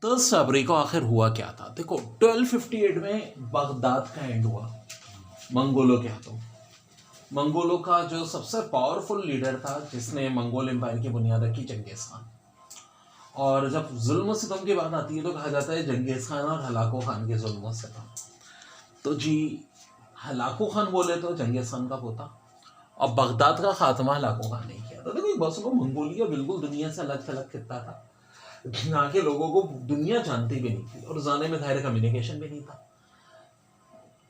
10 फरवरी को आखिर हुआ क्या था? देखो 1258 में बगदाद का एंड हुआ मंगोलों के हाथों। मंगोलों का जो सबसे पावरफुल लीडर था जिसने मंगोल एम्पायर की बुनियाद रखी, चंगेज खान। और जब जुल्म सितम की बात आती है तो कहा जाता है चंगेज खान और हलाको खान के जुल्म सितम। तो जी हलाको खान बोले तो चंगेज खान का पोता, और बगदाद का खात्मा हलाको खान ने किया था। देखो बस वो मंगोलिया बिल्कुल दुनिया से अलग थलग खिता था, यहाँ के लोगों को दुनिया जानती भी नहीं थी और जाने में जाहिर कम्युनिकेशन भी नहीं था।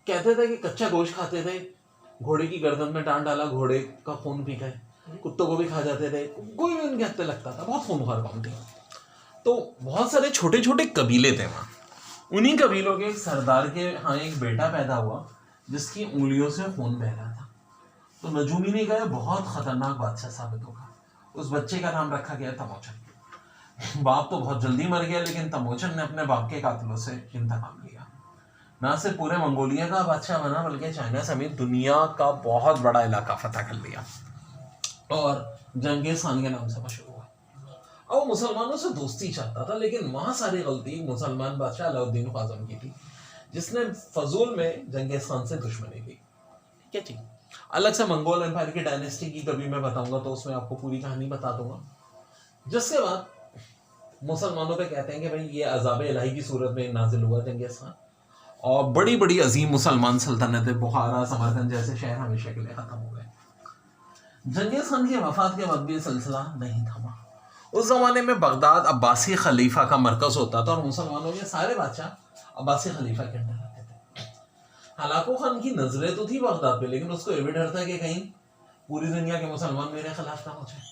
कहते थे कि कच्चा गोश्त खाते थे, घोड़े की गर्दन में टांग डाला, घोड़े का खून पी गए, कुत्तों को भी खा जाते थे, कोई भी उनके हत्ते लगता था। बहुत खूनखार कौम थी। तो बहुत सारे छोटे छोटे कबीले थे वहाँ। उन्हीं कबीलों के एक सरदार के यहाँ एक बेटा पैदा हुआ जिसकी उंगलियों से खून बह रहा था। तो नजूमी ने कहा बहुत खतरनाक बादशाह साबित होगा। उस बच्चे का नाम रखा गया तमोचन। बाप तो बहुत जल्दी मर गया, लेकिन तमोचन ने अपने बाप के कातिलों से इंतकाम लिया। ना सिर्फ पूरे मंगोलिया का बादशाह बना, बल्कि चाइना समेत दुनिया का बहुत बड़ा इलाका फतह कर लिया और जंगेज खान के नाम से मशहूर हुआ। अब वो मुसलमानों से दोस्ती चाहता था, लेकिन वहां सारी गलती मुसलमान बादशाह अलाउद्दीन ख्वाजम की थी, जिसने फजूल में जंगेज खान से दुश्मनी की। क्या चीज अलग से मंगोल एम्पायर की डायनेस्टी की कभी मैं बताऊंगा तो उसमें आपको पूरी कहानी बता दूंगा। जिसके बाद मुसलमानों पे कहते हैं कि भाई ये अजाब इलाही की सूरत में नाजिल हुआ जंगेज खान, और बड़ी बड़ी अजीम मुसलमान सल्तनतें बुखारा समरकंद जैसे शहर हमेशा के लिए खत्म हो गए। जंगेज खान की वफात के बाद भी सिलसिला नहीं थमा। उस जमाने में बगदाद अब्बासी खलीफा का मरकज होता था और मुसलमानों के सारे बादशाह अब्बासी खलीफा के अंडर रहते थे। हलाको खान की नजरें तो थी बगदाद पे, लेकिन उसको ये भी डर था कि कहीं पूरी दुनिया के मुसलमान मेरे खिलाफ ना हो जाए।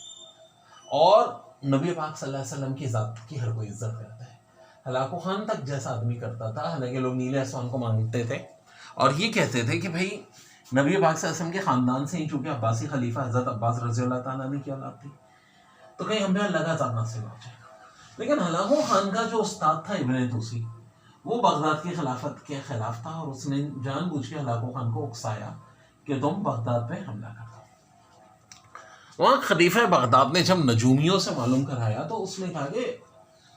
और नबी पाक सल्लल्लाहु अलैहि वसल्लम की जात की हर कोई इज्जत करता है। हलाको खान तक जैसा आदमी करता था, हालांकि लोग नीले आसमान को मांगते थे और ये कहते थे कि भाई नबी पाक सल्लल्लाहु अलैहि वसल्लम के खानदान से ही, चूंकि अब्बासी खलीफा हजरत अब्बास रज़ी अल्लाह ताला अन्हु की औलाद थी, तो कहीं हमें लगातार नासिब हो जाएगा। लेकिन हलाको खान का जो उस्ताद था इब्न तूसी, वो बगदाद की खिलाफत के खिलाफ था और उसने जानबूझ के हलाको खान को उकसाया कि तुम बगदाद पे हमला कर दो। वहाँ खलीफा बगदाद ने जब नजूमियों से मालूम कराया तो उसने कहा कि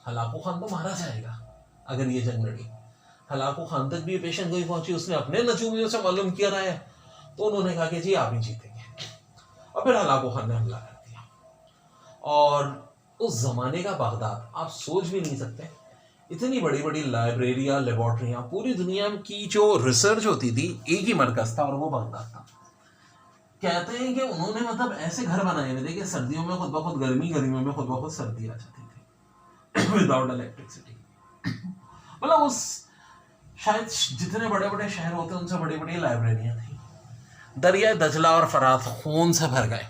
हलाको खान तो मारा जाएगा अगर ये जंग लड़ी। हलाको खान तक भी पेशन गोई पहुंची, उसने अपने नजूमियों से मालूम किया रहा है, तो उन्होंने कहा कि जी आप ही जीतेंगे, और फिर हलाको खान ने हमला कर दिया। और उस जमाने का बगदाद आप सोच भी नहीं सकते, इतनी बड़ी बड़ी लाइब्रेरियां, लेबोरेटरियां, पूरी दुनिया की जो रिसर्च होती थी एक ही मरकज था और वो बगदाद था। कहते हैं कि उन्होंने मतलब ऐसे घर बनाए हुए थे कि सर्दियों में खुद ब खुद गर्मी, गर्मियों में खुद ब खुद सर्दी आ जाती थी विदाउट इलेक्ट्रिसिटी। मतलब उस शायद जितने बड़े बड़े शहर होते हैं उनसे बड़ी बड़ी लाइब्रेरियां थी। दरिया दजला और फरात खून से भर गए।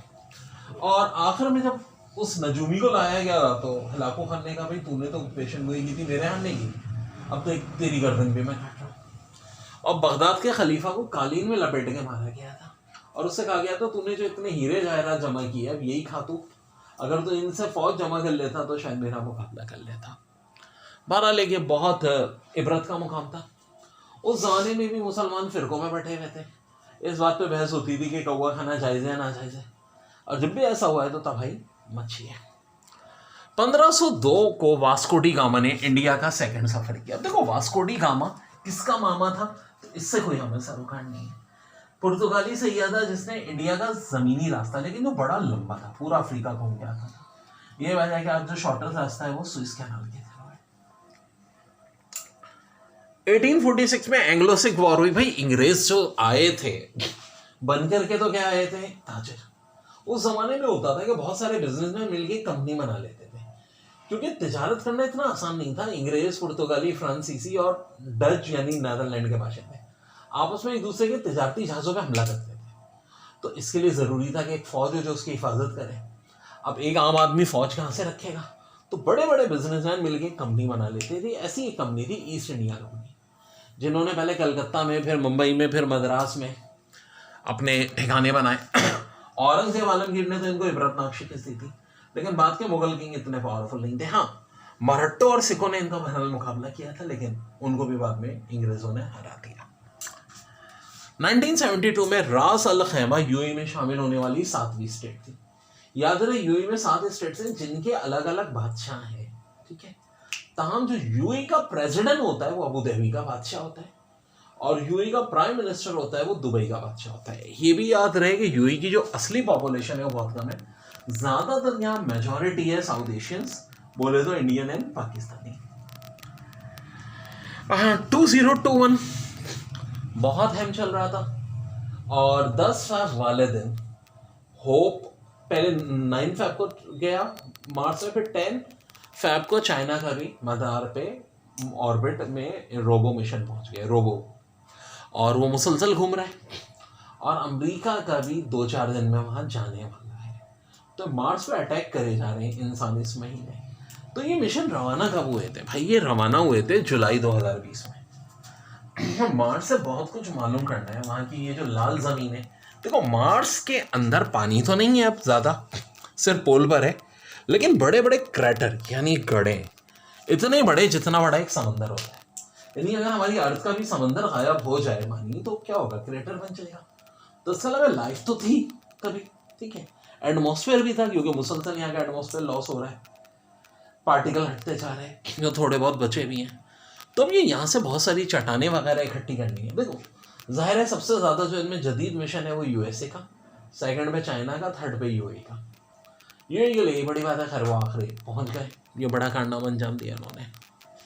और आखिर में जब उस नजूमी को लाया गया तो हलाको खान ने कहा भाई तूने तो पेशन गोई की थी, मेरे यहाँ नहीं की, अब तो एक तेरी गर्दन भी मैं काट रहा हूँ। और बगदाद के खलीफा को कालीन में लपेट के मारा गया था और उससे कहा गया था तूने जो इतने हीरे जवाहरात जमा किए अब यही खा तू, अगर तो इनसे फौज जमा कर लेता तो शायद मेरा मुकाबला कर लेता। बहरहाल ये बहुत इबरत का मुकाम था। उस जमाने में भी मुसलमान फिरकों में बैठे हुए थे। इस बात पे बहस होती थी कि कौवा खाना जायज़ है ना जायज़ है, और जब भी ऐसा हुआ है तो तब भाई मच्छी है। 1502 को वास्को डी गामा ने इंडिया का सेकंड सफर किया। देखो वास्को डी गामा किसका मामा था, तो इससे कोई हमें सरोकार नहीं है। पुर्तगाली सैयदा जिसने इंडिया का जमीनी रास्ता, लेकिन वो बड़ा लंबा था, पूरा अफ्रीका घूम के आता था। ये वजह है कि आज जो शॉर्टर रास्ता है वो सुइस कैनाल के थ्रू है। 1846 में एंग्लो सिख वॉर हुई। भाई अंग्रेज जो आए थे बनकर के तो क्या आए थे, ताजिर। उस जमाने में होता था कि बहुत सारे बिजनेसमैन मिलके कंपनी बना लेते थे, क्योंकि तिजारत करना इतना आसान नहीं था। अंग्रेज, पुर्तगाली, फ्रांसीसी और डच यानी नीदरलैंड के बाशिंदे आपस में एक दूसरे के तिजारती जहाजों पे हमला करते थे। तो इसके लिए जरूरी था कि एक फौज हो जो उसकी हिफाजत करे। अब एक आम आदमी फौज कहाँ से रखेगा, तो बड़े बड़े बिजनेसमैन मिलके कंपनी बना लेते थे। ऐसी एक कंपनी थी ईस्ट इंडिया कंपनी, जिन्होंने पहले कलकत्ता में, फिर मुंबई में, फिर मद्रास में अपने ठिकाने बनाए। औरंगजेब आलमगीर ने तो इनको इबरतनाक शिकस्त दी थी, लेकिन बाद के मुगल किंग इतने पावरफुल नहीं थे। हाँ, मराठों और सिखों ने इनका बहरहाल मुकाबला किया था, लेकिन उनको भी बाद में अंग्रेजों ने हरा दिया। 1972 में रास अल खैमा यूएई में शामिल होने वाली 7वीं स्टेट थी। याद रहे यूएई में 7 स्टेट्स हैं जिनके अलग अलग बादशाह हैं, ठीक है। ताहम जो यूएई का प्रेसिडेंट होता है वो अबू धाबी का बादशाह होता है, और यूएई का प्राइम मिनिस्टर होता है वो दुबई का बादशाह होता है। ये भी याद रहे कि यूएई की जो असली पॉपुलेशन है वो बहुत कम है, ज्यादातर यहाँ मेजोरिटी है साउथ एशियंस, बोले तो इंडियन एंड पाकिस्तानी। 2021 बहुत हैम चल रहा था, और 10 फैब वाले दिन होप पहले 9 फैब को गया मार्स में, फिर 10 फैब को चाइना का भी मदार पे ऑर्बिट में रोबो मिशन पहुंच गया, रोबो, और वो मुसलसल घूम रहा है, और अमेरिका का भी 2-4 दिन में वहां जाने वाला है। तो मार्स पे अटैक करे जा रहे हैं इंसान इस महीने। तो ये मिशन रवाना कब हुए थे भाई? ये रवाना हुए थे जुलाई 2020 में। मार्स से बहुत कुछ मालूम करना है। वहाँ की ये जो लाल जमीन है, देखो मार्स के अंदर पानी तो नहीं है अब ज़्यादा, सिर्फ पोल पर है, लेकिन बड़े बड़े क्रैटर यानी गड्ढे, इतने बड़े जितना बड़ा एक समंदर होता है। यानी अगर हमारी अर्थ का भी समंदर गायब हो जाए मानिए, तो क्या होगा? क्रेटर बन जाएगा। तो इसका लगा लाइफ तो थी कभी, ठीक है, एटमॉस्फेयर भी था, क्योंकि मुसलसल यहाँ का एटमॉस्फेयर लॉस हो रहा है, पार्टिकल हटते जा रहे हैं, जो थोड़े बहुत बचे भी हैं। तो अब ये यहाँ से बहुत सारी चट्टानें वगैरह इकट्ठी करनी है। देखो जाहिर है सबसे ज़्यादा जो इनमें जदीद मिशन है वो यूएसए का, सेकंड पे चाइना का, थर्ड पे यूएई का। यूएई के लिए बड़ी बात है, खैर वो आखिरी पहुँच गए, ये बड़ा कारनामा अंजाम दिया उन्होंने।